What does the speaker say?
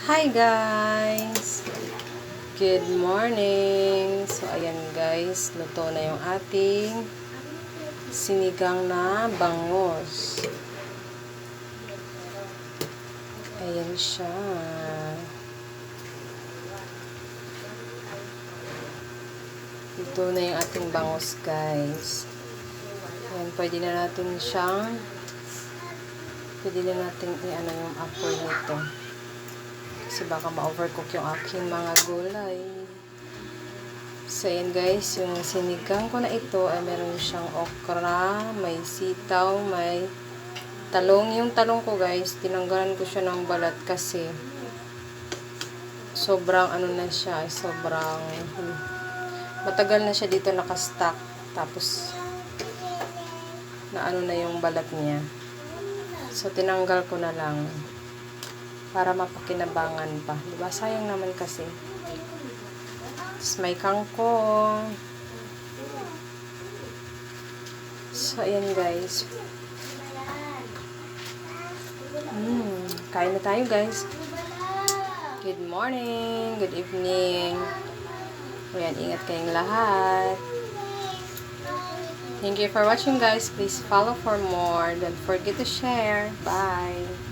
Hi guys! Good morning! So ayan guys, luto na yung ating sinigang na bangus. Ayan siya. Luto na yung ating bangus guys. Ayan, pwede na natin i-ano yung apoy nito. Kasi baka ma-overcook yung aking mga gulay. So, ayan guys, yung sinigang ko na ito ay meron siyang okra, may sitaw, may talong. Yung talong ko guys, tinanggalan ko siya ng balat kasi sobrang ano na siya, sobrang matagal na siya dito nakastock. Tapos, na ano na yung balat niya. So, tinanggal ko na lang para mapakinabangan pa. Diba? Sayang naman kasi. Tapos may kangkong. So, ayan guys. Kain na tayo guys. Good morning. Good evening. Ayan, ingat kayong lahat. Thank you for watching guys. Please follow for more. Don't forget to share. Bye.